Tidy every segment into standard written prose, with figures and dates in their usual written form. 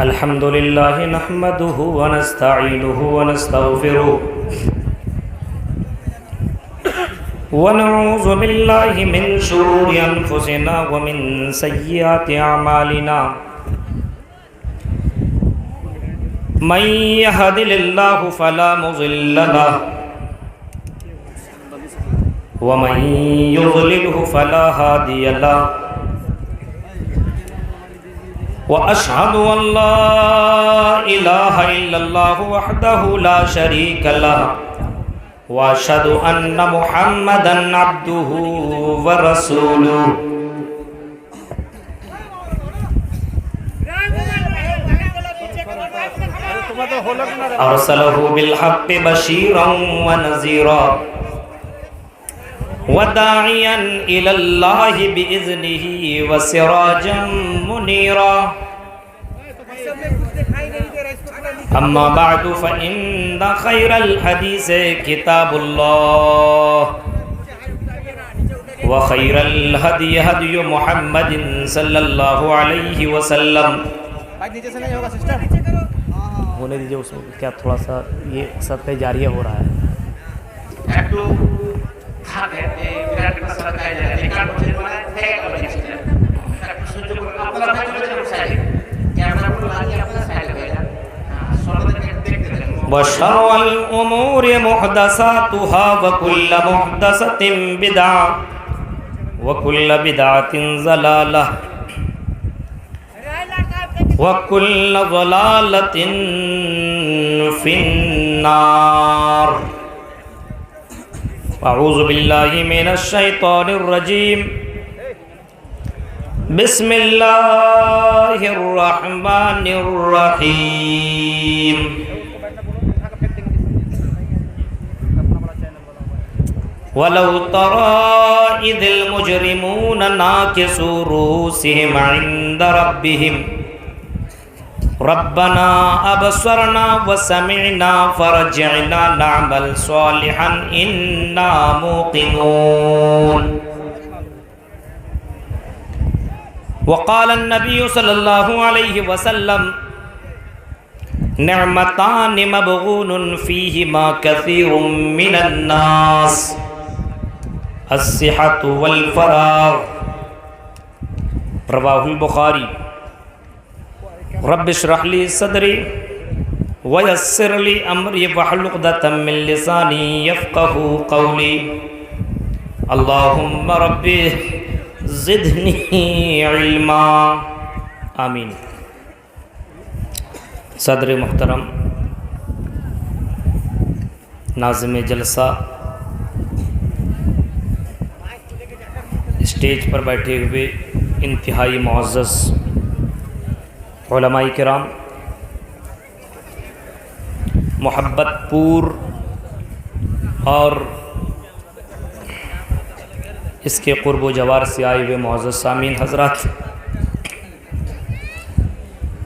अल्हम्दुलिल्लाह नहमदुहु व नस्तईनुहु व नस्तगफिरुहु व नऊज़ु बिल्लाहि मिन शुरूरि अनफुसिना व मिन सय्यिआति अमालिना मन यहदिल्लाहु फला मुज़िल्ल लहु व मन युज़लिलहु फला हादिय लहु व अशहदु अल्ला इलाहा इल्लल्लाहु वहदहु ला शरीका लहु व अशहदु अन्न मुहम्मदन अब्दुहु व रसूलुहु। अरसलहु बिल हक़्क़ि बशीरन व नज़ीरा व दाइयन इलल्लाहि बिइज़्निहि व सिराजम मुनीरा। अम्मा बअदु फ़इन्न खैरल हदीस किताबुल्लाह व खैरल हदी हदी मुहम्मदिन सल्लल्लाहु अलैहि वसल्लम। होने दीजिए उसमें, क्या थोड़ा सा ये सदक़े जारिया हो रहा है। वशर्रुल उमूरि मुहदसातुहा व कुल्लु मुहदसतिन बिदअ व कुल्लु बिदअतिन ज़लालह व कुल्लु ज़लालतिन फिन्नार। अऊज़ु बिल्लाहि मिनश शैतानिर रजीम। बिस्मिल्लाहिर रहमानिर रहीम। वलौ तरा इज़िल मुजरिमून नाकिसू रूसिहिम इंद रब्बिहिम रब्बना अबसरना व समिअना फरजिअना नअमल सालिहन इन्ना मूक़िनून। वक़ाल अन्नबिय्यु सल्लल्लाहु अलैहि वसल्लम निअमतानि मबगूनुन फ़ीहिमा कसीरुम मिनन नास अस्सिहतु वल फ़राग़। रवाहुल बुखारी। रब्बि इश्रह ली सदरी व यस्सिर ली अमरी वहलुल उक़दतम मिन लिसानी यफ़क़हू क़ौली। अल्लाहुम्मा रब्बि ज़िदनी इल्मा। आमीन। सदर मुहतरम, नाज़िम जलसा, स्टेज पर बैठे हुए इंतहाई मुअज़्ज़ज़ उलमाए किराम, मोहब्बतपूर और इसके क़ुर्ब व जवार से आए हुए मुअज़्ज़ज़ सामीन हज़रात,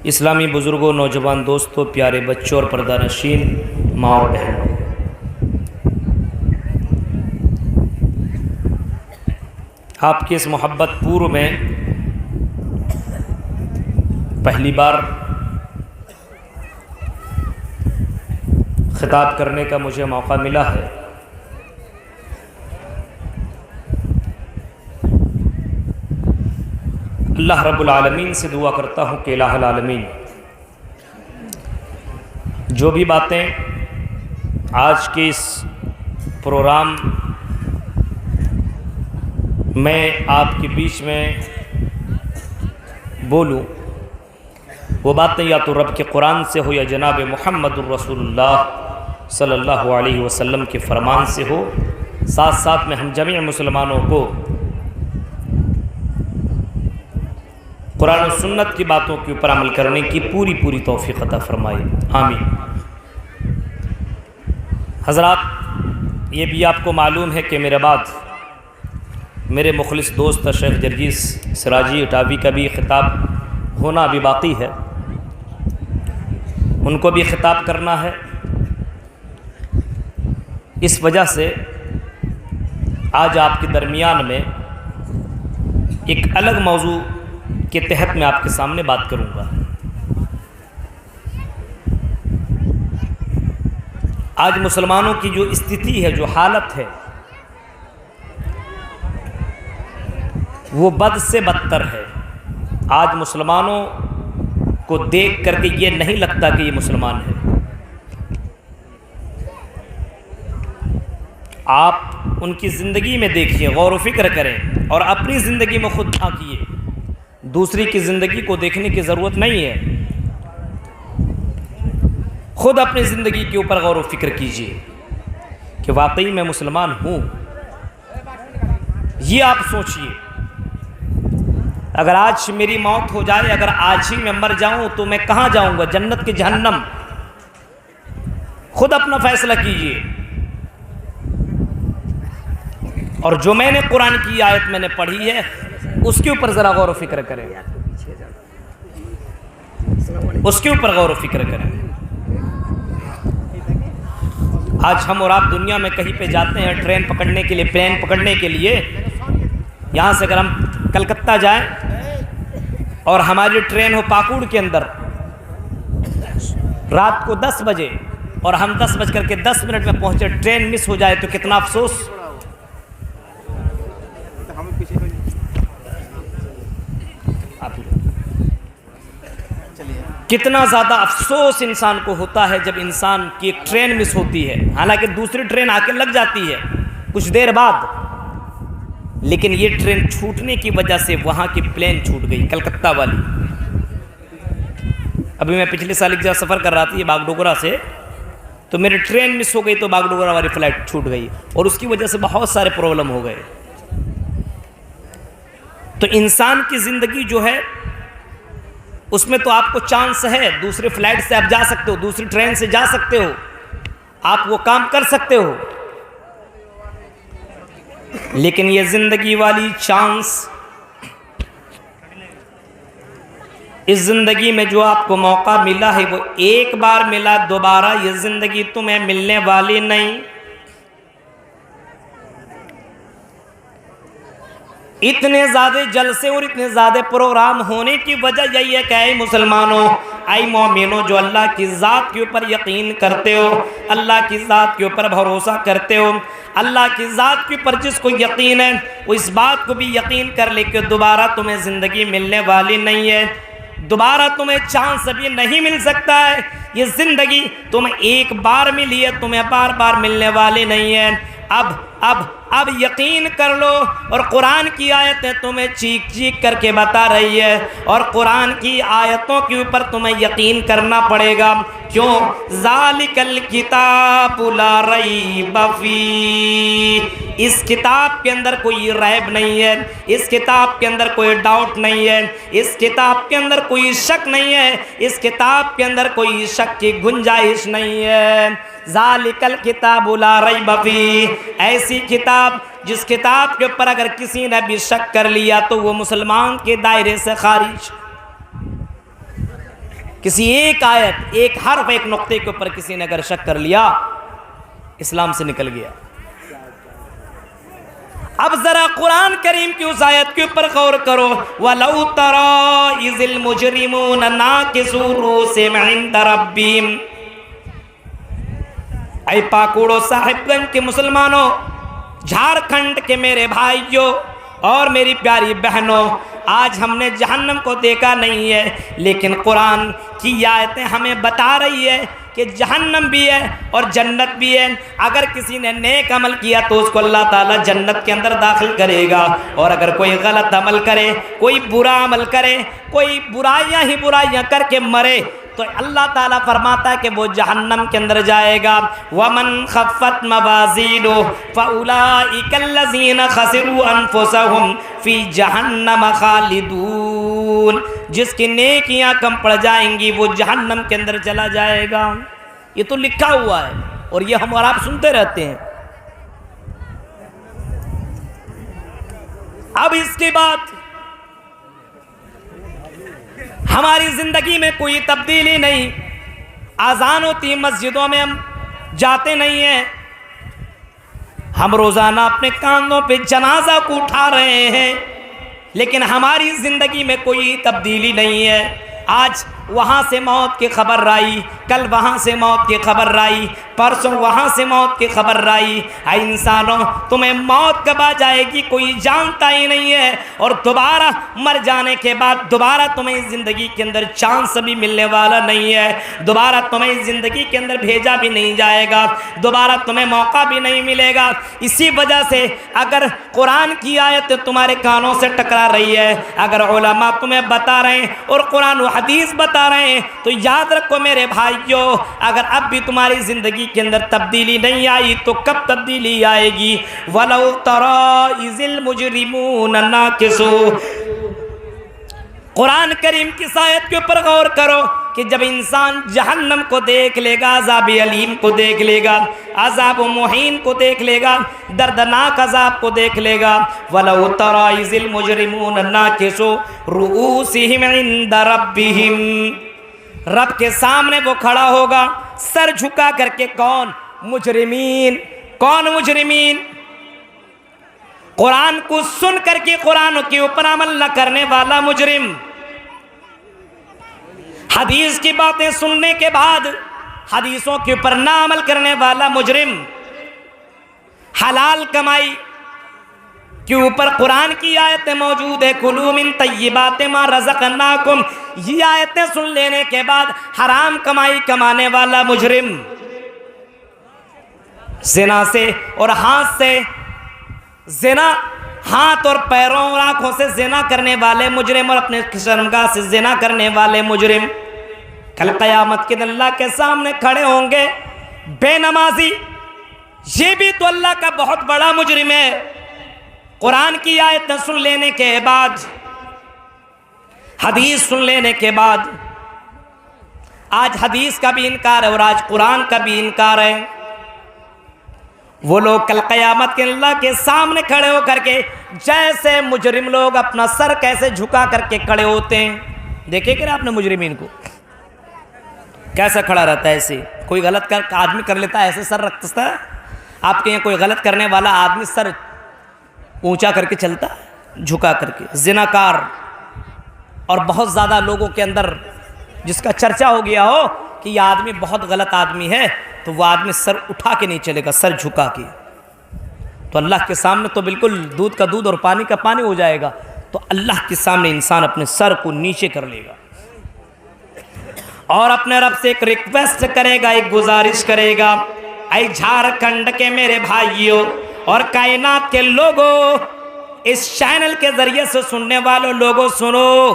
इस्लामी बुज़ुर्गों, नौजवान दोस्तों, प्यारे बच्चों और पर्दानशीन माँ और बहनों, आपके इस मोहब्बतपूर में पहली बार खिताब करने का मुझे मौका मिला है। अल्लाह रब्बुल आलमीन से दुआ करता हूँ कि इलाहुल आलमीन जो भी बातें आज के इस प्रोग्राम मैं आपके बीच में बोलूँ, वो बातें या तो रब के कुरान से हो या जनाब मुहम्मदुर रसूलुल्लाह सल्लल्लाहु अलैहि वसल्लम के फरमान से हो। साथ साथ में हम जमीअ मुसलमानों को कुरान और सुन्नत की बातों के ऊपर अमल करने की पूरी पूरी तौफीक अता फरमाए। आमीन। हज़रात, ये भी आपको मालूम है कि मेरे बाद मेरे मुखलिस दोस्त शेख जर्जीस सिराजी इटावी का भी ख़िताब होना अभी बाकी है, उनको भी ख़िताब करना है। इस वजह से आज आपके दरमियान में एक अलग मौजू के तहत मैं आपके सामने बात करूंगा। आज मुसलमानों की जो स्थिति है, जो हालत है, वो बद से बदतर है। आज मुसलमानों को देख करके ये नहीं लगता कि ये मुसलमान है। आप उनकी ज़िंदगी में देखिए, गौर व फिक्र करें और अपनी ज़िंदगी में खुद झांकिए। दूसरी की ज़िंदगी को देखने की ज़रूरत नहीं है, खुद अपनी ज़िंदगी के ऊपर गौर व फिक्र कीजिए कि वाकई मैं मुसलमान हूँ। ये आप सोचिए, अगर आज मेरी मौत हो जाए, अगर आज ही मैं मर जाऊं तो मैं कहाँ जाऊंगा, जन्नत की जहन्नम? खुद अपना फैसला कीजिए। और जो मैंने कुरान की आयत मैंने पढ़ी है उसके ऊपर ज़रा गौर व फिक्र करें, उसके ऊपर गौर व फिक्र करें। आज हम और आप दुनिया में कहीं पे जाते हैं ट्रेन पकड़ने के लिए, प्लेन पकड़ने के लिए, यहाँ से अगर हम कलकत्ता जाएं और हमारी ट्रेन हो पाकुड़ के अंदर रात को 10 बजे और हम 10:10 में पहुंचे, ट्रेन मिस हो जाए तो कितना अफसोस। कितना ज़्यादा अफसोस इंसान को होता है जब इंसान की एक ट्रेन मिस होती है। हालांकि दूसरी ट्रेन आके लग जाती है कुछ देर बाद, लेकिन ये ट्रेन छूटने की वजह से वहाँ की प्लेन छूट गई, कलकत्ता वाली। अभी मैं पिछले साल एक जगह सफ़र कर रहा था ये बागडोगरा से, तो मेरी ट्रेन मिस हो गई तो बागडोगरा वाली फ़्लाइट छूट गई और उसकी वजह से बहुत सारे प्रॉब्लम हो गए। तो इंसान की ज़िंदगी जो है उसमें तो आपको चांस है, दूसरे फ्लाइट से आप जा सकते हो, दूसरी ट्रेन से जा सकते हो, आप वो काम कर सकते हो, लेकिन ये ज़िंदगी वाली चांस, इस ज़िंदगी में जो आपको मौका मिला है वो एक बार मिला, दोबारा ये ज़िंदगी तुम्हें मिलने वाली नहीं। इतने ज़्यादा जलसे और इतने ज़्यादा प्रोग्राम होने की वजह यही है कि ऐ मुसलमानों, ऐ मोमिनों, जो अल्लाह की ज़ात के ऊपर यकीन करते हो, अल्लाह की ज़ात के ऊपर भरोसा करते हो, अल्लाह की ज़ात के ऊपर जिसको यकीन है वो इस बात को भी यकीन कर ले कि दोबारा तुम्हें ज़िंदगी मिलने वाली नहीं है, दोबारा तुम्हें चांस अभी नहीं मिल सकता है। ये ज़िंदगी तुम्हें एक बार मिली है, तुम्हें बार बार मिलने वाली नहीं है। अब यकीन कर लो। और कुरान की आयतें तुम्हें चीख चीख करके बता रही है, और कुरान की आयतों के ऊपर तुम्हें यकीन करना पड़ेगा। क्यों? ज़ालिकल किताबु ला रैब फीह, इस किताब के अंदर कोई रैब नहीं है, इस किताब के अंदर कोई डाउट नहीं है, इस किताब के अंदर कोई शक नहीं है, इस किताब के अंदर कोई शक की गुंजाइश नहीं है। ज़ालिकल किताबु ला रैब फीह, ऐसी किताब जिस किताब के ऊपर अगर किसी ने भी शक कर लिया तो वो मुसलमान के दायरे से खारिज। किसी एक आयत, एक हर्फ, एक नुक्ते के ऊपर किसी ने अगर शक कर लिया, इस्लाम से निकल गया। अब जरा कुरान करीम की उस आयत के ऊपर गौर करो, वलौ तरा इज़िल मुजरिमून नाकिसू रूसिहिम इंद रब्बिहिम। ऐ पाकुड़ो साहिबगंज के मुसलमानों, झारखंड के मेरे भाइयों और मेरी प्यारी बहनों, आज हमने जहन्नम को देखा नहीं है, लेकिन कुरान की आयतें हमें बता रही है कि जहन्नम भी है और जन्नत भी है। अगर किसी ने नेक अमल किया तो उसको अल्लाह ताला जन्नत के अंदर दाखिल करेगा, और अगर कोई गलत अमल करे, कोई बुरा अमल करे, कोई बुराइयां ही बुराइयां करके मरे, तो अल्लाह ताला फरमाता है कि वो जहन्नम के अंदर जाएगा। वमन खफ़्फ़त मवाज़ीनुहु फ़उलाइकल्लज़ीना ख़सिरू अनफ़ुसहुम फ़ी जहन्नम ख़ालिदून, जिसकी नेकियां कम पड़ जाएंगी वो जहन्नम के अंदर चला जाएगा। ये तो लिखा हुआ है और ये हम और आप सुनते रहते हैं। अब इसके बाद हमारी ज़िंदगी में कोई तब्दीली नहीं। आज़ान होती मस्जिदों में हम जाते नहीं हैं, हम रोज़ाना अपने कांधों पे जनाजा को उठा रहे हैं, लेकिन हमारी ज़िंदगी में कोई तब्दीली नहीं है। आज वहाँ से मौत की खबर आई, कल वहाँ से मौत की खबर आई, परसों वहाँ से मौत की खबर आई। ऐ इंसानों, तुम्हें मौत कब आ जाएगी कोई जानता ही नहीं है, और दोबारा मर जाने के बाद दोबारा तुम्हें ज़िंदगी के अंदर चांस भी मिलने वाला नहीं है, दोबारा तुम्हें ज़िंदगी के अंदर भेजा भी नहीं जाएगा, दोबारा तुम्हें मौका भी नहीं मिलेगा। इसी वजह से अगर कुरान की आयत तुम्हारे कानों से टकरा रही है, अगर उलमा तुम्हें बता रहे हैं और कुरान व हदीस बता रहे हैं, तो याद रखो मेरे भाइयों, अगर अब भी तुम्हारी ज़िंदगी के अंदर तब्दीली नहीं आई तो कब तब्दीली आएगी। वलौ तरा इज़िल मुजरिमून नाकिसू, कुरान करीम की आयत के ऊपर गौर करो कि जब इंसान जहन्नम को देख लेगा, अज़ाब अलीम को देख लेगा, अज़ाब मुहीन को देख लेगा, दर्दनाक अज़ाब को देख लेगा। वलौ तरा इज़िल मुजरिमून नाकिसू रुऊसिहिम इंद रब्बिहिम, रब के सामने वो खड़ा होगा सर झुका करके। कौन? मुजरिमीन। कौन मुजरिमीन? कुरान को सुन करके कुरान के ऊपर अमल न करने वाला मुजरिम, हदीस की बातें सुनने के बाद हदीसों के ऊपर ना अमल करने वाला मुजरिम, हलाल कमाई के ऊपर कुरान की आयतें मौजूद है, कुलू मिन तय्यिबाति मा रज़क़नाकुम, ये आयतें सुन लेने के बाद हराम कमाई कमाने वाला मुजरिम, ज़िना से और हाथ से, ज़िना हाथ और पैरों और आँखों से ज़िना करने वाले मुजरिम, और अपने शर्मगाह से ज़िना करने वाले मुजरिम कल क़यामत के दिन अल्लाह के सामने खड़े होंगे। बेनमाजी, ये भी तो अल्लाह का बहुत बड़ा मुजरिम है। कुरान की आयतें सुन लेने के बाद, हदीस सुन लेने के बाद, आज हदीस का भी इनकार है और आज कुरान का भी इनकार है। वो लोग कल क़यामत के अल्लाह के सामने खड़े हो करके, जैसे मुजरिम लोग अपना सर कैसे झुका करके खड़े होते हैं, देखे कि आपने मुजरिमीन को कैसा खड़ा रहता है। ऐसे कोई गलत कर आदमी कर लेता है, ऐसे सर रखता है। आपके यहाँ कोई गलत करने वाला आदमी सर ऊंचा करके चलता है, झुका करके। जिनाकार और बहुत ज़्यादा लोगों के अंदर जिसका चर्चा हो गया हो कि यह आदमी बहुत गलत आदमी है, तो वह आदमी सर उठा के नहीं चलेगा, सर झुका के। तो अल्लाह के सामने तो बिल्कुल दूध का दूध और पानी का पानी हो जाएगा। तो अल्लाह के सामने इंसान अपने सर को नीचे कर लेगा और अपने रब से एक रिक्वेस्ट करेगा, एक गुजारिश करेगा। ऐ झारखंड के मेरे भाइयों और कायनात के लोगों, इस चैनल के जरिए से सुनने वालों लोगों, सुनो,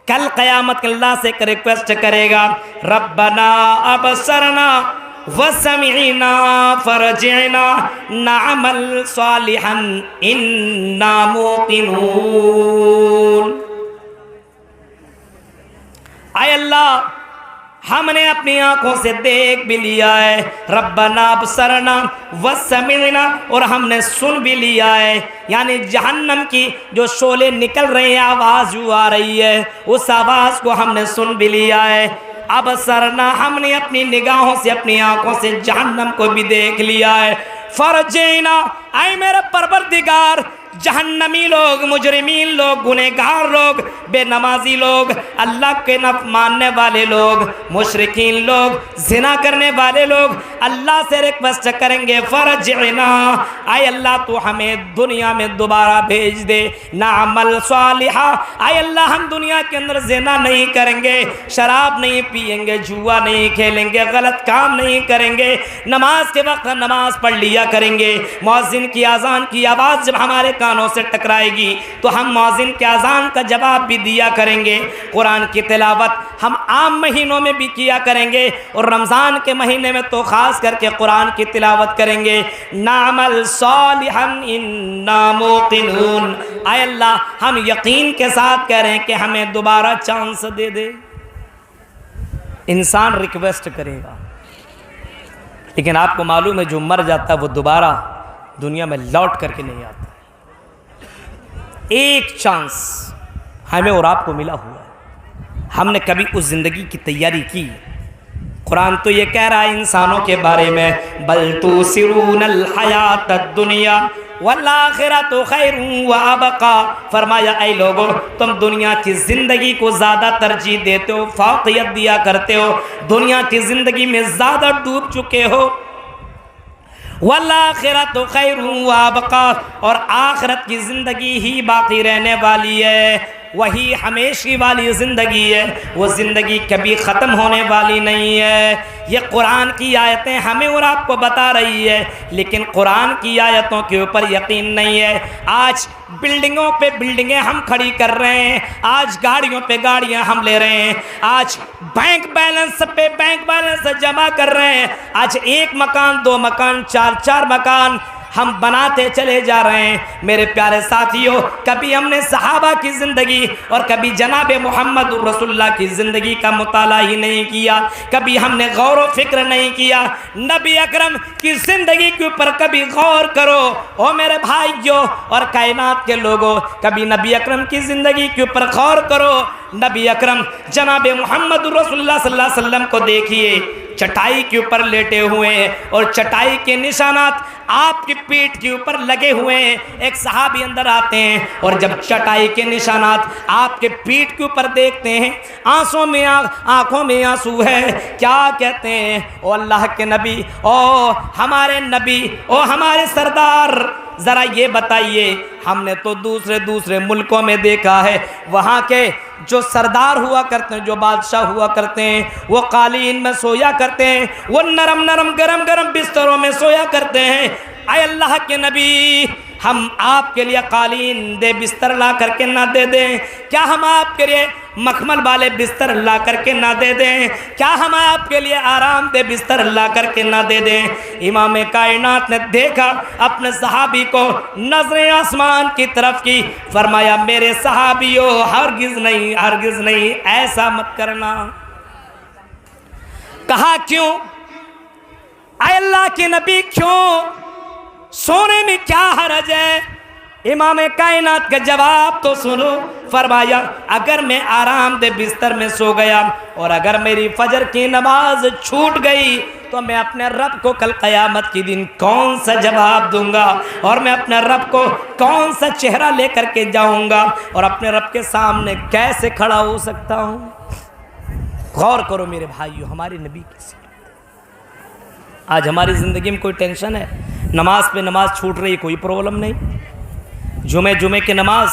कल क़यामत के अल्लाह से एक रिक्वेस्ट करेगा, रब्बना अबसरना वसमिअना फरजिअना नअमल सालिहन इन्ना मूक़िनून। आय अल्लाह, हमने अपनी आंखों से देख भी लिया है, रब्बना अबसरना वसमिअना, और हमने सुन भी लिया है। यानी जहन्नम की जो शोले निकल रहे हैं, आवाज़ जो आ रही है, उस आवाज़ को हमने सुन भी लिया है। अबसरना, हमने अपनी निगाहों से, अपनी आंखों से जहन्नम को भी देख लिया है। फरजिअना, ऐ मेरे परवरदिगार, जहन्नमी लोग, मुजरिमीन लोग, गुनहगार लोग, बेनमाजी लोग, अल्लाह के न मानने वाले लोग, मुशरिकीन लोग, जिना करने वाले लोग अल्लाह से रिक्वेस्ट करेंगे, फरजिअना, आय अल्लाह तो हमें दुनिया में दोबारा भेज दे, नअमल सालिहा, आय अल्लाह हम दुनिया के अंदर जिना नहीं करेंगे, शराब नहीं पिएंगे, जुआ नहीं खेलेंगे, गलत काम नहीं करेंगे, नमाज के वक्त नमाज पढ़ लिया करेंगे। मुअज्जिन की अजान की आवाज़ जब हमारे कानों से टकराएगी तो हम मुअज्जिन के अजान का जवाब भी दिया करेंगे। कुरान की तिलावत हम आम महीनों में भी किया करेंगे और रमज़ान के महीने में तो ख़ास करके कुरान की तिलावत करेंगे। नामल सालिहन इन्ना मूक़िनून, आय अल्लाह हम यकीन के साथ कह रहे हैं कि हमें दोबारा चांस दे दे। इंसान रिक्वेस्ट करेगा, लेकिन आपको मालूम है जो मर जाता है वो दोबारा दुनिया में लौट करके नहीं आता। एक चांस हमें और आपको मिला हुआ है, हमने कभी उस ज़िंदगी की तैयारी की? कुरान तो ये कह रहा है इंसानों के बारे में, बल तुसिरूनल हयातद दुनिया वल्लाखिरतु खैरुन व अबका, फरमाया ऐ लोगों तुम दुनिया की ज़िंदगी को ज़्यादा तरजीह देते हो, फौक़ियत दिया करते हो, दुनिया की ज़िंदगी में ज़्यादा डूब चुके हो। वल्लाखिरतु खैरुन व अबका, और आखिरत की ज़िंदगी ही बाकी रहने वाली है, वही हमेशा वाली ज़िंदगी है, वो ज़िंदगी कभी ख़त्म होने वाली नहीं है। ये कुरान की आयतें हमें और आपको बता रही है, लेकिन कुरान की आयतों के ऊपर यकीन नहीं है। आज बिल्डिंगों पे बिल्डिंगें हम खड़ी कर रहे हैं, आज गाड़ियों पे गाड़ियां हम ले रहे हैं, आज बैंक बैलेंस पे बैंक बैलेंस जमा कर रहे हैं, आज एक मकान, दो मकान, चार मकान हम बनाते चले जा रहे हैं। मेरे प्यारे साथियों, कभी हमने सहाबा की ज़िंदगी और कभी जनाब मोहम्मद रसूलुल्लाह की ज़िंदगी का मुताला ही नहीं किया, कभी हमने गौर व फिक्र नहीं किया। नबी अकरम की ज़िंदगी के ऊपर कभी गौर करो ओ मेरे भाइयों और कायनात के लोगों, कभी नबी अकरम की ज़िंदगी के ऊपर गौर करो। नबी अकरम जनाब मोहम्मद रसूलुल्लाह सल्लल्लाहु अलैहि वसल्लम को देखिए, चटाई के ऊपर लेटे हुए हैं और चटाई के निशानात आपकी पीठ के ऊपर लगे हुए हैं। एक सहाबी अंदर आते हैं और जब चटाई के निशानात आपके पीठ के ऊपर देखते हैं, आंखों में आंसू है। क्या कहते हैं, ओ अल्लाह के नबी, ओ हमारे नबी, ओ हमारे सरदार, ज़रा ये बताइए, हमने तो दूसरे मुल्कों में देखा है, वहाँ के जो सरदार हुआ करते हैं, जो बादशाह हुआ करते हैं, वो कालीन में सोया करते हैं, वो नरम गरम बिस्तरों में सोया करते हैं। आए अल्लाह के नबी, हम आपके लिए कालीन दे बिस्तर ला करके ना दे दें? क्या हम आपके लिए मखमल वाले बिस्तर ला करके ना दे दें? क्या हम आपके लिए आराम दे बिस्तर ला करके ना दे दें? इमाम कायनात ने देखा अपने सहाबी को, नजरें आसमान की तरफ की, फरमाया मेरे सहाबियों हरगिज नहीं ऐसा मत करना। कहा क्यों? आए अल्लाह के नबी क्यों? सोने में क्या हरज है? इमाम कायनात का जवाब तो सुनो। फरमाया अगर मैं आराम दे बिस्तर में सो गया और अगर मेरी फजर की नमाज छूट गई तो मैं अपने रब को कल क़यामत के दिन कौन सा जवाब दूंगा, और मैं अपने रब को कौन सा चेहरा लेकर के जाऊंगा, और अपने रब के सामने कैसे खड़ा हो सकता हूँ। गौर करो मेरे भाइयों, हमारे नबी की आज हमारी ज़िंदगी में कोई टेंशन है? नमाज पे नमाज छूट रही, कोई प्रॉब्लम नहीं। जुमे की नमाज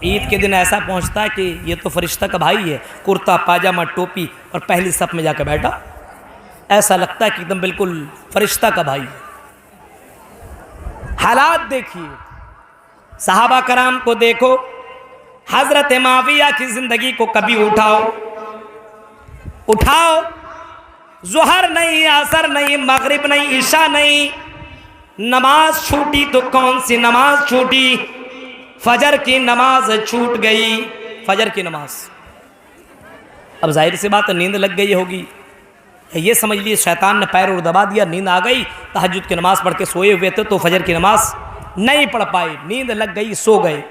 ईद के दिन ऐसा पहुंचता है कि ये तो फरिश्ता का भाई है, कुर्ता पाजामा टोपी और पहली सफ में जाकर बैठा, ऐसा लगता है कि एकदम बिल्कुल फरिश्ता का भाई। हालात देखिए, सहाबा कराम को देखो, हजरत माविया की ज़िंदगी को कभी उठाओ, ज़ुहर नहीं, असर नहीं, मगरिब नहीं, ईशा नहीं, नमाज छूटी तो कौन सी नमाज छूटी? फजर की नमाज छूट गई, फजर की नमाज। अब जाहिर सी बात है नींद लग गई होगी, ये समझ लिए शैतान ने पैर और दबा दिया, नींद आ गई, तहज्जुद की नमाज पढ़ के सोए हुए थे तो फजर की नमाज नहीं पढ़ पाए, नींद लग गई, सो गए,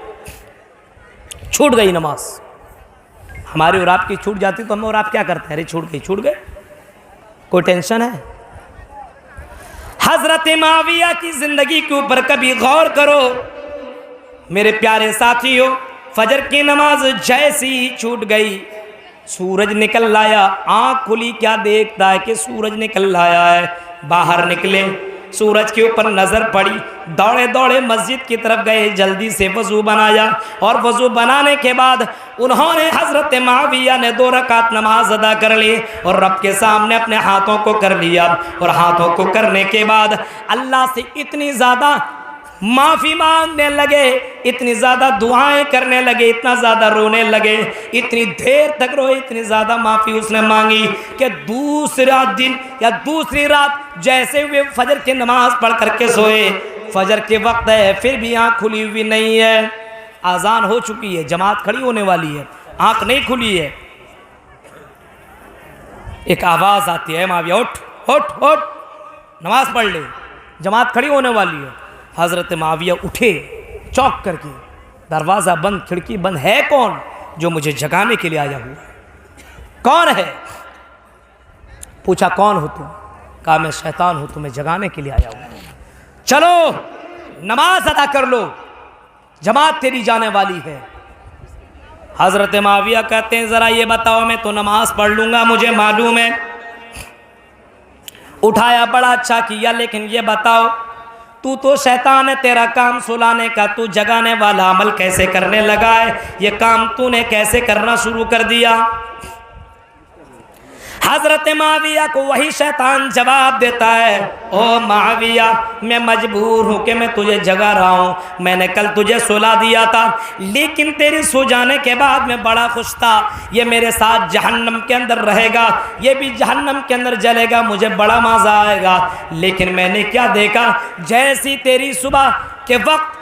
छूट गई नमाज। हमारी और आपकी छूट जाती तो हम और आप क्या करते हैं? अरे छूट गए, कोई टेंशन है? हजरत माविया की जिंदगी के ऊपर कभी गौर करो मेरे प्यारे साथियों। फजर की नमाज जैसी छूट गई, सूरज निकल आया, आंख खुली, क्या देखता है कि सूरज निकल आया है। बाहर निकले, सूरज के ऊपर नज़र पड़ी, दौड़े दौड़े मस्जिद की तरफ गए, जल्दी से वज़ू बनाया और वज़ू बनाने के बाद उन्होंने हज़रत माविया ने 2 रकात नमाज अदा कर ली और रब के सामने अपने हाथों को कर लिया। और हाथों को करने के बाद अल्लाह से इतनी ज़्यादा माफ़ी मांगने लगे, इतनी ज़्यादा दुआएं करने लगे, इतना ज़्यादा रोने लगे, इतनी देर तक रोए, इतनी ज़्यादा माफ़ी उसने मांगी कि दूसरा दिन या दूसरी रात जैसे वे फजर की नमाज पढ़ करके सोए, फजर के वक्त है फिर भी आँख खुली हुई नहीं है, आज़ान हो चुकी है, जमात खड़ी होने वाली है, आँख नहीं खुली है। एक आवाज़ आती है, माविया उठ उठ उठ, नमाज पढ़ ले, जमात खड़ी होने वाली है। हज़रत माविया उठे चौंक करके, दरवाज़ा बंद, खिड़की बंद, है कौन जो मुझे जगाने के लिए आया हुआ? कौन है? पूछा कौन हो तुम? कहा मैं शैतान हूँ, तुम्हें जगाने के लिए आया हूँ। चलो नमाज अदा कर लो, जमात तेरी जाने वाली है। हजरत माविया कहते हैं ज़रा ये बताओ, मैं तो नमाज पढ़ लूँगा, मुझे मालूम है। उठाया, बड़ा अच्छा किया, लेकिन ये बताओ तू तो शैतान है, तेरा काम सुलाने का, तू जगाने वाला अमल कैसे करने लगा है? ये काम तूने कैसे करना शुरू कर दिया? हजरत माविया को वही शैतान जवाब देता है, ओ माविया, मैं मजबूर हूँ कि मैं तुझे जगा रहा हूँ। मैंने कल तुझे सुला दिया था, लेकिन तेरे सो जाने के बाद मैं बड़ा खुश था। ये मेरे साथ जहन्नम के अंदर रहेगा, ये भी जहन्नम के अंदर जलेगा, मुझे बड़ा मज़ा आएगा। लेकिन मैंने क्या देखा, जैसी तेरी सुबह के वक्त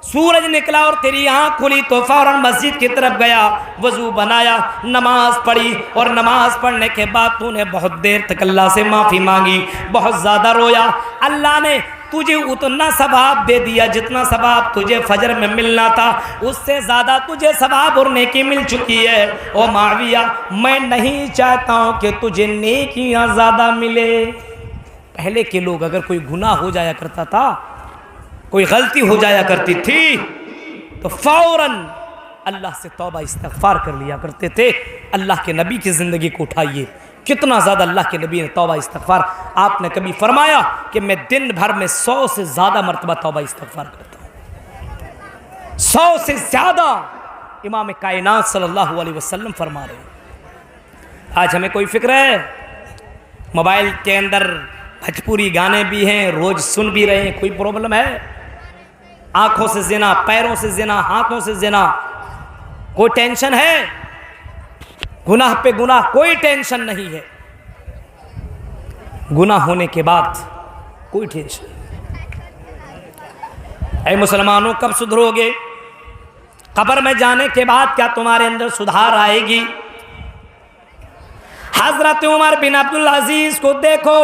सूरज निकला और तेरी आँख खुली तो फौरन मस्जिद की तरफ गया, वजू बनाया, नमाज पढ़ी, और नमाज पढ़ने के बाद तूने बहुत देर तक अल्लाह से माफ़ी मांगी, बहुत ज़्यादा रोया। अल्लाह ने तुझे उतना सवाब दे दिया जितना सवाब तुझे फजर में मिलना था, उससे ज़्यादा तुझे सवाब और नेकी मिल चुकी है। ओ माविया, मैं नहीं चाहता हूँ कि तुझे नेकियाँ ज़्यादा मिले। पहले के लोग अगर कोई गुनाह हो जाया करता था, कोई गलती हो जाया करती थी, तो फौरन अल्लाह से तौबा इस्तगफार कर लिया करते थे। अल्लाह के नबी की ज़िंदगी को उठाइए, कितना ज़्यादा अल्लाह के नबी ने तौबा इस्तगफार। आपने कभी फरमाया कि मैं दिन भर में 100 से ज़्यादा मरतबा तौबा इस्तगफार करता हूँ, 100 से ज़्यादा। इमाम कायनात सल्लल्लाहु अलैहि वसल्लम फरमा रहे हैं। आज हमें कोई फिक्र है? मोबाइल के अंदर भोजपुरी गाने भी हैं, रोज़ सुन भी रहे हैं, कोई प्रॉब्लम है? आँखों से जिना, पैरों से जिना, हाथों से जिना, कोई टेंशन है? गुनाह पे गुनाह, कोई टेंशन नहीं है। गुनाह होने के बाद कोई टेंशन नहीं। ऐ मुसलमानों, कब सुधरोगे? कब्र में जाने के बाद क्या तुम्हारे अंदर सुधार आएगी? हजरत उमर बिन अब्दुल अजीज को देखो।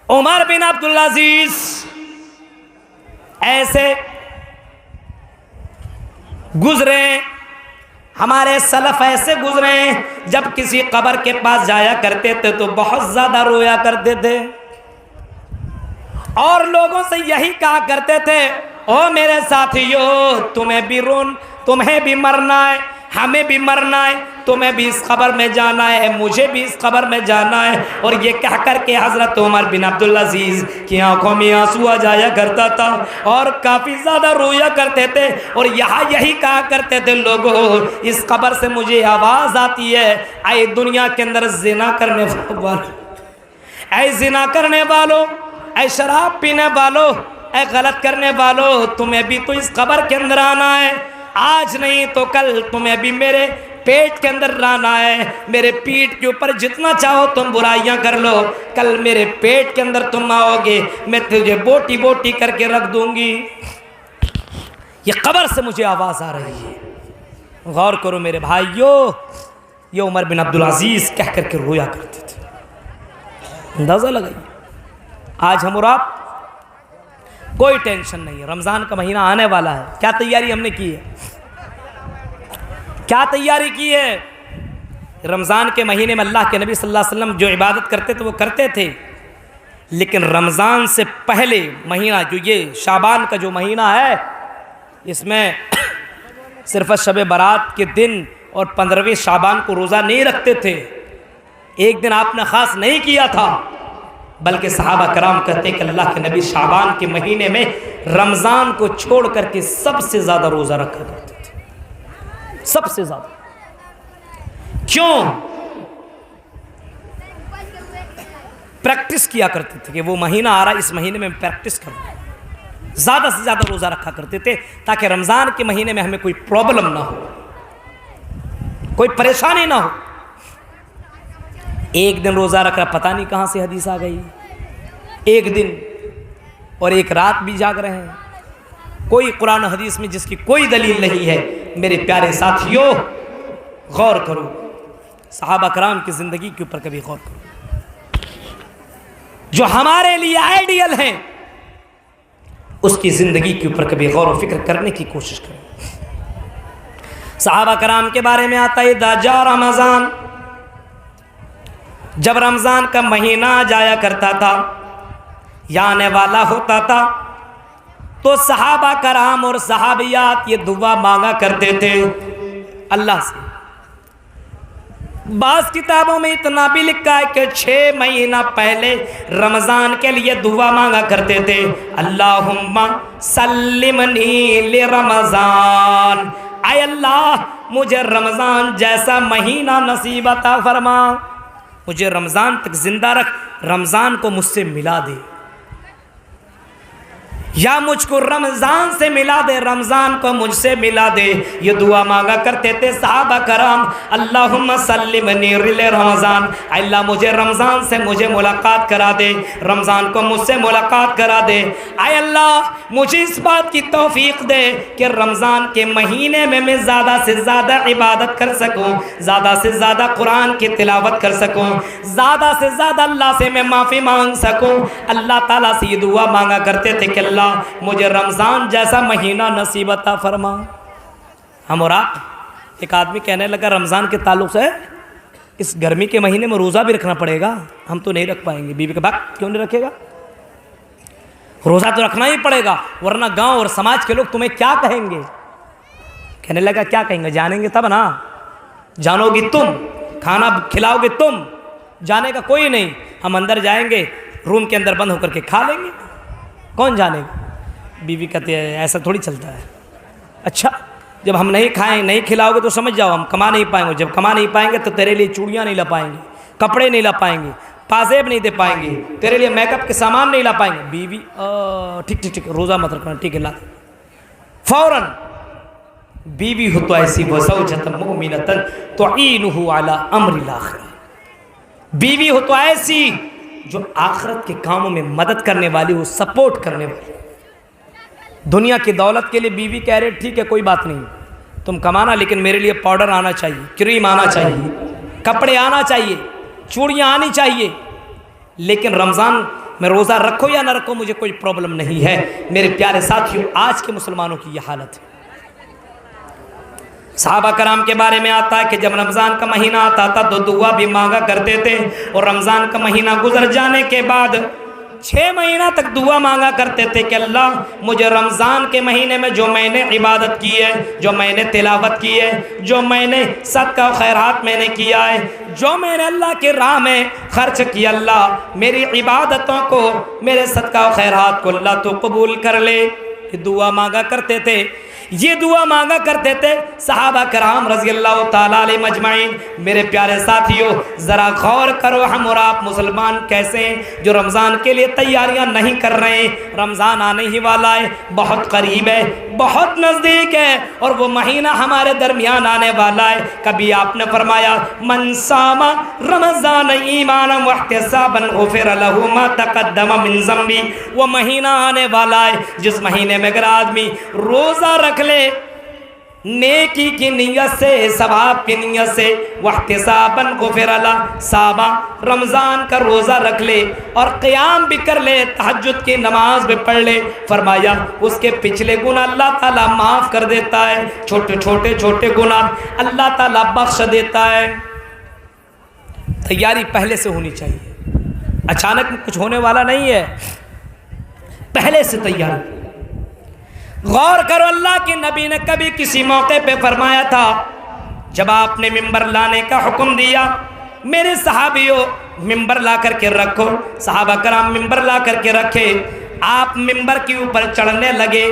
उमर बिन अब्दुल अजीज ऐसे गुजरे, हमारे सलफ ऐसे गुजरे, जब किसी कब्र के पास जाया करते थे तो बहुत ज्यादा रोया करते थे और लोगों से यही कहा करते थे, ओ मेरे साथियों, तुम्हें भी मरना है, हमें भी मरना है, तुम्हें भी इस कब्र में जाना है, मुझे भी इस कब्र में जाना है। और ये कह करके हज़रत उमर बिन अब्दुल अजीज़ की आंखों में आंसू आ जाया करता था और काफ़ी ज़्यादा रोया करते थे और यहाँ यही कहा करते थे, लोगों, इस कब्र से मुझे आवाज़ आती है, आए दुनिया के अंदर जिना करने वालों, ऐ जिना करने वालों, ऐ शराब पीने वालों, ऐ गलत करने वालों, तुम्हें भी तो इस कब्र के अंदर आना है। आज नहीं तो कल तुम्हें भी मेरे पेट के अंदर रहना है। मेरे पीठ के ऊपर जितना चाहो तुम बुराइयां कर लो, कल मेरे पेट के अंदर तुम आओगे, मैं तुझे बोटी बोटी करके रख दूंगी। ये कब्र से मुझे आवाज़ आ रही है। गौर करो मेरे भाइयों, ये उमर बिन अब्दुल अजीज़ कह करके रोया करते थे। अंदाज़ा लगाइए, आज हम और आप कोई टेंशन नहीं है। रमज़ान का महीना आने वाला है, क्या तैयारी हमने की है? क्या तैयारी की है? रमज़ान के महीने में अल्लाह के नबी सल्लल्लाहु अलैहि वसल्लम जो इबादत करते थे वो करते थे, लेकिन रमज़ान से पहले महीना जो ये शाबान का जो महीना है, इसमें सिर्फ शब बारात के दिन और 15वें शाबान को रोज़ा नहीं रखते थे। एक दिन आपने ख़ास नहीं किया था, बल्कि सहाबा कराम कहते हैं कि अल्लाह के नबी शाबान के महीने में रमज़ान को छोड़ करके सबसे ज़्यादा रोज़ा रखा करते थे, सबसे ज़्यादा। क्यों? प्रैक्टिस किया करते थे कि वो महीना आ रहा है, इस महीने में प्रैक्टिस करो। ज़्यादा से ज़्यादा रोज़ा रखा करते थे ताकि रमज़ान के महीने में हमें कोई प्रॉब्लम ना हो, कोई परेशानी ना हो। एक दिन रोज़ा रखा, पता नहीं कहाँ से हदीस आ गई, एक दिन और एक रात भी जाग रहे हैं, कोई कुरान हदीस में जिसकी कोई दलील नहीं है। मेरे प्यारे साथियों, गौर करो, सहाबा कराम की ज़िंदगी के ऊपर कभी गौर करो, जो हमारे लिए आइडियल हैं, उसकी ज़िंदगी के ऊपर कभी गौर व फिक्र करने की कोशिश करें। सहाबा कराम के बारे में आता है, दाजा रमज़ान, जब रमज़ान का महीना जाया करता था या आने वाला होता था, तो सहाबा कराम और सहाबियात ये दुआ मांगा करते थे अल्लाह से। बास किताबों में इतना भी लिखा है कि 6 महीना पहले रमज़ान के लिए दुआ मांगा करते थे, अल्लाहुम्मा सल्लिमनी ले रमज़ान, आय अल्लाह मुझे रमज़ान जैसा महीना नसीब अता फरमा, मुझे रमज़ान तक ज़िंदा रख, रमज़ान को मुझसे मिला दे, या मुझको रमज़ान से मिला दे, रमज़ान को मुझसे मिला दे। ये दुआ मांगा करते थे सहाबा कराम, अल्लाहुम्मा सल्लिमनी लिल रमज़ान, अल्लाह मुझे रमज़ान से मुझे मुलाकात करा दे, रमज़ान को मुझसे मुलाकात करा दे। आय अल्लाह मुझे इस बात की तौफीक दे कि रमज़ान के महीने में मैं ज़्यादा से ज़्यादा इबादत कर सकूँ, ज़्यादा से ज़्यादा कुरान की तिलावत कर सकूँ, ज़्यादा से ज़्यादा अल्लाह से मैं माफ़ी मांग सकूँ। अल्लाह ताला से ये दुआ मांगा करते थे कि अल्लाह मुझे रमज़ान जैसा महीना नसीब अता फरमा। हम और आप, एक आदमी कहने लगा रमज़ान के ताल्लुक से इस गर्मी के महीने में रोज़ा भी रखना पड़ेगा, हम तो नहीं रख पाएंगे। बीवी के बात क्यों नहीं रखेगा, रोज़ा तो रखना ही पड़ेगा, वरना गांव और समाज के लोग तुम्हें क्या कहेंगे। कहने लगा क्या कहेंगे, जानेंगे तब ना, जानोगी तुम, खाना खिलाओगे तुम, जाने का कोई नहीं। हम अंदर जाएंगे, रूम के अंदर बंद होकर के खा लेंगे, कौन जानेगा। बीवी कहती है ऐसा थोड़ी चलता है। अच्छा, जब हम नहीं खाएं, नहीं खिलाओगे तो समझ जाओ हम कमा नहीं पाएंगे, जब कमा नहीं पाएंगे तो तेरे लिए चूड़ियाँ नहीं ला पाएंगे, कपड़े नहीं ला पाएंगे, पाजेब नहीं दे पाएंगे, तेरे लिए मेकअप के सामान नहीं ला पाएंगे। बीवी ठीक ठीक ठीक, रोज़ा मत रखना, ठीक है ला। फौरन बीवी हो तो ऐसी वज़ौजतन मुमिनतन तुईनुहु अला अम्रिल आखिरा, बीवी हो तो ऐसी जो आखिरत के कामों में मदद करने वाली हो, सपोर्ट करने वाली। दुनिया की दौलत के लिए बीवी कह रहे ठीक है कोई बात नहीं, तुम कमाना, लेकिन मेरे लिए पाउडर आना चाहिए, क्रीम आना चाहिए, कपड़े आना चाहिए, चूड़ियाँ आनी चाहिए, लेकिन रमज़ान में रोज़ा रखो या ना रखो मुझे कोई प्रॉब्लम नहीं है। मेरे प्यारे साथियों, आज के मुसलमानों की यह हालत है। सहाबा कराम के बारे में आता है कि जब रमज़ान का महीना आता था तो दुआ भी मांगा करते थे, और रमज़ान का महीना गुजर जाने के बाद 6 महीना तक दुआ मांगा करते थे कि अल्लाह मुझे रमज़ान के महीने में जो मैंने इबादत की है, जो मैंने तिलावत की है, जो मैंने सदका खैरात मैंने किया है, जो मैंने अल्लाह के राह में खर्च किया, अल्लाह मेरी इबादतों को, मेरे सदका खैरात को अल्लाह तो कबूल कर ले। ये दुआ मांगा करते थे, ये दुआ मांगा करते थे सहाबा कराम रज़ी अल्लाह ताला अलैहि मजमाइन। मेरे प्यारे साथियों, ज़रा गौर करो, हम और आप मुसलमान कैसे हैं जो रमज़ान के लिए तैयारियां नहीं कर रहे हैं। रमज़ान आने ही वाला है, बहुत करीब है, बहुत नज़दीक है, और वो महीना हमारे दरमियान आने वाला है। कभी आपने फरमाया मन सामा रमज़ान ईमानन वहतिसाबन गुफ़िर लहू मा तक़द्दम मिन ज़ंबी, वो महीना आने वाला है जिस महीने में अगर आदमी रोज़ा रख ले नेकी की नियत से, सवाब की नियत से, वहतिसाबन गुफ़िर लह, साबा रमज़ान का रोज़ा रख ले और क़याम भी कर ले, तहज्जुद की नमाज भी पढ़ ले, फरमाया उसके पिछले गुनाह अल्लाह ताला माफ़ कर देता है, छोटे छोटे छोटे गुनाह अल्लाह ताला बख्श देता है। तैयारी पहले से होनी चाहिए, अचानक में कुछ होने वाला नहीं है, पहले से तैयारी। गौर करो, अल्लाह के नबी ने कभी किसी मौके पे फरमाया था, जब आपने मिंबर लाने का हुक्म दिया, मेरे सहाबियों मिंबर ला करके रखो, सहाबा कराम मिंबर ला करके रखे, आप मिंबर के ऊपर चढ़ने लगे।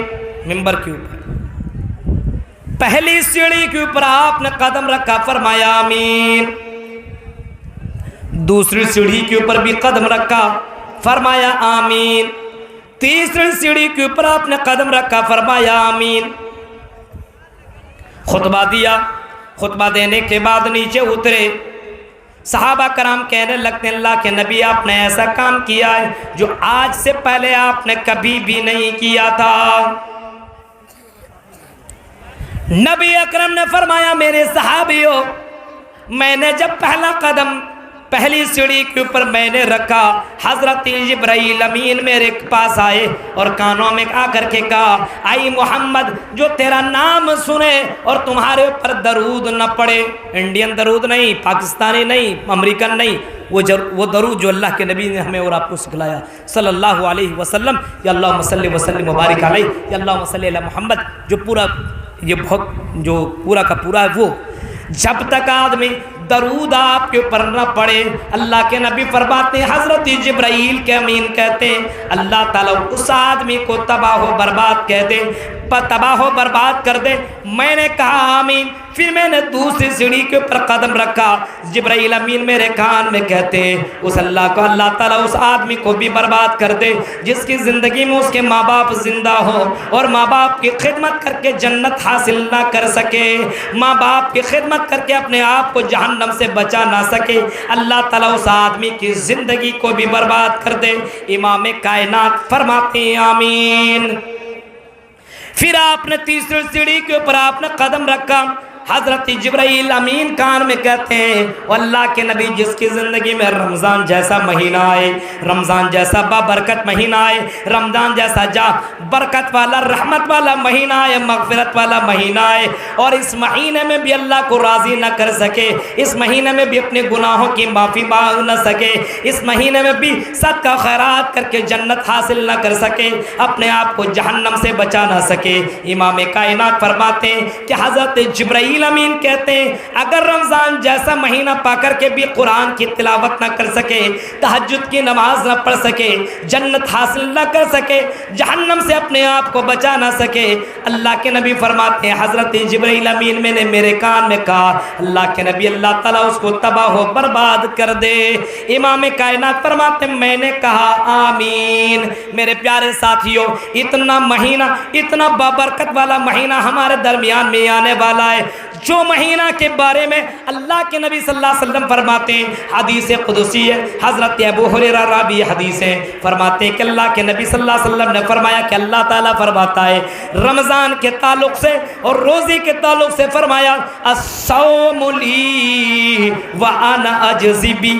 मिंबर के ऊपर पहली सीढ़ी के ऊपर आपने कदम रखा, फरमाया आमीन। दूसरी सीढ़ी के ऊपर भी कदम रखा, फरमाया आमीन। तीसरी सीढ़ी के ऊपर आपने कदम रखा, फरमाया आमीन। खुतबा दिया, खुतबा देने के बाद नीचे उतरे, सहाबा कराम कहने लगते अल्लाह के नबी आपने ऐसा काम किया है जो आज से पहले आपने कभी भी नहीं किया था। नबी अकरम ने फरमाया मेरे सहाबियों, मैंने जब पहला कदम पहली सीढ़ी के ऊपर मैंने रखा, हजरत जिब्राइल अमीन मेरे पास आए और कानों में आकर के कहा, आई मोहम्मद, जो तेरा नाम सुने और तुम्हारे ऊपर दरूद न पड़े, इंडियन दरूद नहीं, पाकिस्तानी नहीं, अमेरिकन नहीं, वो दरूद जो अल्लाह के नबी ने हमें और आपको सिखलाया सल्लल्लाहु अलैहि वसल्लम, या अल्लाहुम्मा सल्लि व सल्लिम मुबारक अलैहि, या अल्लाहुम्मा सल्लि अला मोहम्मद, जो पूरा ये बहुत जो पूरा का पूरा है, वो जब तक आदमी दरूद आपके ऊपर न पड़े, अल्लाह के नबी फरमाते हैं, हजरत जिब्राइल के अमीन कहते हैं, अल्लाह ताला उस आदमी को तबाह बर्बाद कह दे, तबाह बर्बाद कर दे। मैंने कहा आमीन। फिर मैंने दूसरी सीढ़ी के ऊपर कदम रखा, जिब्राइल अमीन मेरे कान में कहते हैं, उस अल्लाह को अल्लाह ताला उस आदमी को भी बर्बाद कर दे जिसकी ज़िंदगी में उसके माँ बाप जिंदा हो और माँ बाप की खिदमत करके जन्नत हासिल ना कर सके, माँ बाप की खिदमत करके अपने आप को जहन्नम से बचा ना सके, अल्लाह ताला उस आदमी की ज़िंदगी को भी बर्बाद कर दे। इमाम कायनात फरमाते हैं आमीन। फिर आपने तीसरी सीढ़ी के ऊपर आपने कदम रखा, हजरत जिब्राइल अमीन कान में कहते हैं, अल्लाह के नबी जिसकी ज़िंदगी में रमज़ान जैसा महीना आए, रमज़ान जैसा बाबरकत महीना आए, रमज़ान जैसा जा बरकत वाला रहमत वाला महीना आए, मगफिरत वाला महीना आए, और इस महीने में भी अल्लाह को राज़ी न कर सके, इस महीने में भी अपने गुनाहों की माफ़ी मांग न सके, इस महीने में भी सदका खैरात करके जन्नत हासिल न कर सके, अपने आप को जहन्नम से बचा ना सके। इमाम कायनात फरमाते हैं कि हजरत जिब्राइल अमीन कहते हैं, अगर रमज़ान जैसा महीना पाकर के भी कुरान की तिलावत न कर सके, तहज्जुद की नमाज न पढ़ सके, जन्नत हासिल न कर सके, जहन्नम से अपने आप को बचा ना सके, अल्लाह के नबी फरमाते हैं, हज़रत जिब्राइल अमीन मैंने मेरे कान में कहा, अल्लाह के नबी अल्लाह ताला उसको तबाह बर्बाद कर दे। इमाम कायनात फरमाते हैं, मैंने कहा आमीन। मेरे प्यारे साथियों, इतना महीना, इतना बाबरकत वाला महीना हमारे दरमियान में आने वाला है, जो महीना के बारे में अल्लाह के नबी सल्लल्लाहु अलैहि वसल्लम फरमाते हैं, हदीस कुदसी है, हज़रत अबू हुरैरा रावी हदीस है, फरमाते हैं कि अल्लाह के नबी सल्लल्लाहु अलैहि वसल्लम ने फरमाया कि अल्लाह ताला फरमाता है रमज़ान के ताल्लुक़ से और रोज़ी के ताल्लुक़ से, फरमाया अस्सौमु ली व अना अजज़ी बी,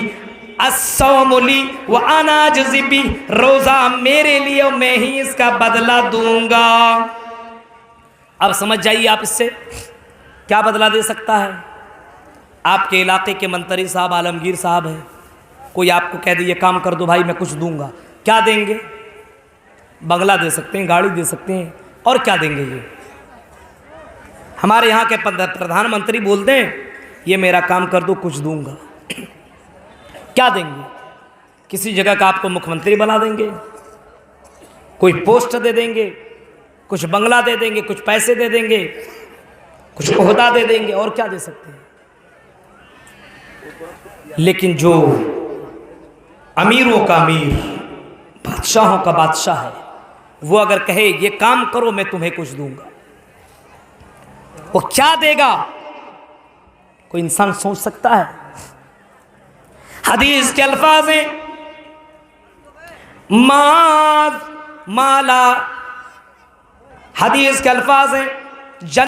अस्सौमु ली व अना अजज़ी बी, रोज़ा मेरे लिए और मैं ही इसका बदला दूंगा। अब समझ जाइए आप इससे क्या बदला दे सकता है। आपके इलाके के मंत्री साहब आलमगीर साहब हैं, कोई आपको कह दे ये काम कर दो भाई मैं कुछ दूंगा, क्या देंगे? बंगला दे सकते हैं, गाड़ी दे सकते हैं, और क्या देंगे? ये हमारे यहाँ के प्रधानमंत्री बोलते हैं ये मेरा काम कर दो कुछ दूंगा, क्या देंगे? किसी जगह का आपको मुख्यमंत्री बना देंगे, कोई पोस्ट दे देंगे, कुछ बंगला दे देंगे, कुछ पैसे दे देंगे, कुछ ओहदा दे देंगे, और क्या दे सकते हैं? लेकिन जो अमीरों का अमीर, बादशाहों का बादशाह है, वो अगर कहे ये काम करो मैं तुम्हें कुछ दूंगा, वो क्या देगा? कोई इंसान सोच सकता है? हदीस के अल्फाज हैं, माला, हदीस के अल्फाज हैं